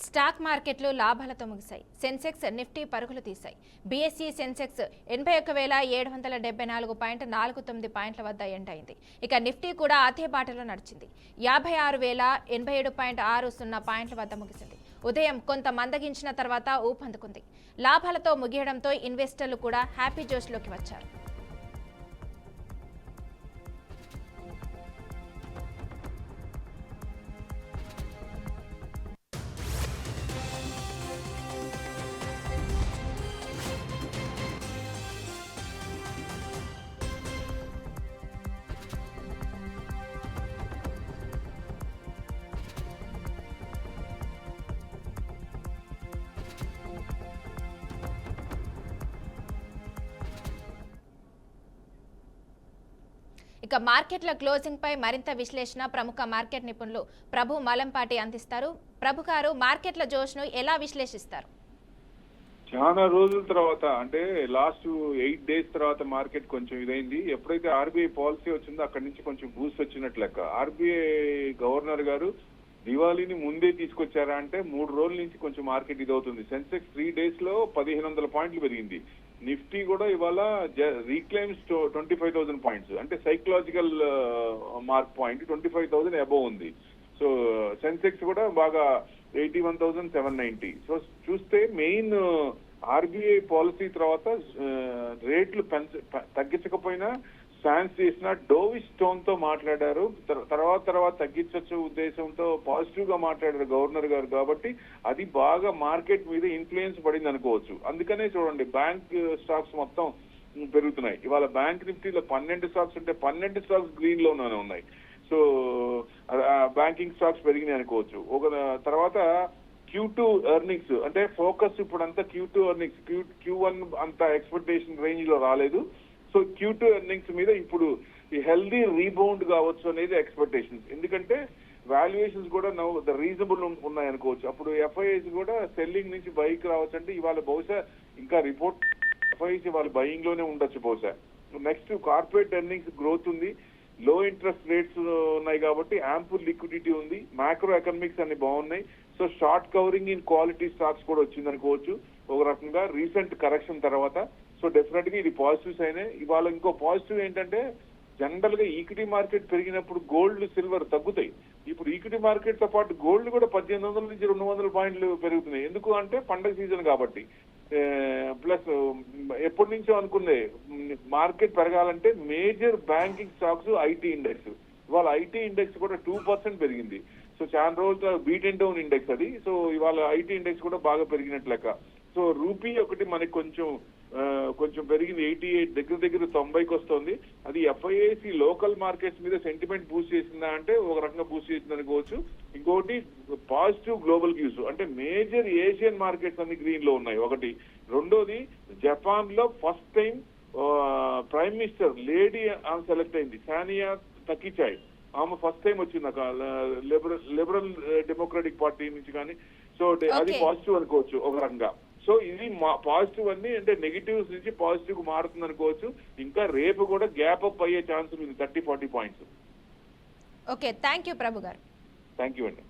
Stock మార్కెట్లు లాభాలతో ముగిశాయి. సెన్సెక్స్ నిఫ్టీ పరుగులు తీశాయి. బీఎస్ఈ సెన్సెక్స్ 81,774.49 పాయింట్ల వద్ద ఎండ్ అయింది. ఇక నిఫ్టీ కూడా అదే బాటలో నడిచింది. 56,087.60 పాయింట్ల వద్ద ముగిసింది. ఉదయం కొంత మందగించిన తర్వాత ఊపందుకుంది. లాభాలతో ముగియడంతో ఇన్వెస్టర్లు కూడా హ్యాపీ జోష్లోకి వచ్చారు. ఇక మార్కెట్ల క్లోజింగ్ పై మరింత విశ్లేషణ ప్రముఖ మార్కెట్ నిపుణులు ప్రభు మలంపాటి అందిస్తారు. ప్రభు గారు, మార్కెట్ల జోష్ను ఎలా విశ్లేషిస్తారు? చాలా రోజుల తర్వాత, అంటే లాస్ట్ 8 days తర్వాత మార్కెట్ కొంచెం ఇదైంది. ఎప్పుడైతే ఆర్బీఐ పాలసీ వచ్చిందో అక్కడి నుంచి కొంచెం బూస్ట్ వచ్చినట్లు లెక్క. ఆర్బీఐ గవర్నర్ గారు దివాళీని ముందే తీసుకొచ్చారా అంటే 3 రోజుల నుంచి కొంచెం మార్కెట్ ఇదవుతుంది. సెన్సెక్స్ 3 days లో 1500 పాయింట్లు పెరిగింది. నిఫ్టీ కూడా ఇవాళ రీక్లైమ్స్ 25,000 పాయింట్స్, అంటే సైకలాజికల్ మార్క్ పాయింట్ 25,000 అబోవ్ ఉంది. సో సెన్సెక్స్ కూడా బాగా 81,790. సో చూస్తే మెయిన్ ఆర్బీఐ పాలసీ తర్వాత రేట్లు తగ్గించకపోయినా స్టాన్స్ చేసిన డోవిష్ టోన్ తో మాట్లాడారు. తర్వాత తగ్గించచ్చు ఉద్దేశంతో పాజిటివ్ గా మాట్లాడారు గవర్నర్ గారు. కాబట్టి అది బాగా మార్కెట్ మీద ఇన్ఫ్లుయెన్స్ పడింది అనుకోవచ్చు. అందుకనే చూడండి, బ్యాంక్ స్టాక్స్ మొత్తం పెరుగుతున్నాయి. ఇవాళ బ్యాంక్ నిఫ్టీలో 12 స్టాక్స్ ఉంటే 12 స్టాక్స్ గ్రీన్ లోనే ఉన్నాయి. సో బ్యాంకింగ్ స్టాక్స్ పెరిగినాయి అనుకోవచ్చు. ఒక తర్వాత Q2 ఎర్నింగ్స్, అంటే ఫోకస్ ఇప్పుడు అంతా Q2 ఎర్నింగ్స్. Q1 అంత ఎక్స్పెక్టేషన్ రేంజ్ లో రాలేదు. సో Q2 ఎర్నింగ్స్ మీద ఇప్పుడు ఈ హెల్దీ రీబౌండ్ కావచ్చు అనేది ఎక్స్పెక్టేషన్స్. ఎందుకంటే వాల్యుయేషన్స్ కూడా రీజనబుల్ ఉన్నాయి అనుకోవచ్చు. అప్పుడు ఎఫ్ఐఐస్ కూడా సెల్లింగ్ నుంచి బైక్ రావచ్చు. అంటే ఇవాళ బహుశా ఇంకా రిపోర్ట్ ఎఫ్ఐఐస్ ఇవాళ బయింగ్ లోనే ఉండొచ్చు బహుశా. నెక్స్ట్ కార్పొరేట్ ఎర్నింగ్స్ గ్రోత్ ఉంది. లో ఇంట్రెస్ట్ రేట్స్ ఉన్నాయి కాబట్టి యాంపుల్ లిక్విడిటీ ఉంది. మ్యాక్రో ఎకనామిక్స్ అన్ని బాగున్నాయి. So short covering in quality stocks కూడా వచ్చింది అనుకోవచ్చు ఒక రకంగా రీసెంట్ కరెక్షన్ తర్వాత. సో డెఫినెట్ గా ఇది పాజిటివ్స్ అయినాయి. ఇవాళ ఇంకో పాజిటివ్ ఏంటంటే, జనరల్ గా ఈక్విటీ మార్కెట్ పెరిగినప్పుడు గోల్డ్, సిల్వర్ తగ్గుతాయి. ఇప్పుడు ఈక్విటీ మార్కెట్ తో పాటు గోల్డ్ కూడా 1800 నుంచి 200 పాయింట్లు పెరుగుతున్నాయి. ఎందుకు అంటే పండగ సీజన్ కాబట్టి. ప్లస్ ఎప్పటి నుంచో అనుకునే మార్కెట్ పెరగాలంటే major banking stocks, IT index. ఇవాళ ఐటీ ఇండెక్స్ కూడా 2% పెరిగింది. సో చాలా రోజులు బీట్ అండ్ డౌన్ ఇండెక్స్ అది. సో ఇవాళ ఐటీ ఇండెక్స్ కూడా బాగా పెరిగినట్లు లెక్క. సో రూపీ ఒకటి మనకి కొంచెం పెరిగింది. 88 దగ్గర 90కి వస్తుంది. అది ఎఫ్ఐఐసి లోకల్ మార్కెట్స్ మీద సెంటిమెంట్ బూస్ట్ చేసిందా అంటే ఒక రకంగా బూస్ట్ చేసింది అనుకోవచ్చు. ఇంకోటి పాజిటివ్ గ్లోబల్ వ్యూస్, అంటే మేజర్ ఏషియన్ మార్కెట్స్ అన్ని గ్రీన్ లో ఉన్నాయి ఒకటి. రెండోది, జపాన్ లో first time prime minister lady ఆమె సెలెక్ట్ అయింది, సానియా తకిచాయ్. ఆమె ఫస్ట్ టైం వచ్చింది లిబరల్ డెమోక్రటిక్ పార్టీ నుంచి. కానీ సో అది పాజిటివ్ అనుకోవచ్చు ఒక రకంగా. సో ఇది పాజిటివ్ అన్ని, అంటే నెగిటివ్స్ నుంచి పాజిటివ్ మారుతుంది అనుకోవచ్చు. ఇంకా రేపు కూడా గ్యాప్ అప్ అయ్యే ఛాన్స్ ఉంది 30-40 పాయింట్స్. ఓకే, థ్యాంక్ యూ ప్రభు గారు. థ్యాంక్ యూ అండి.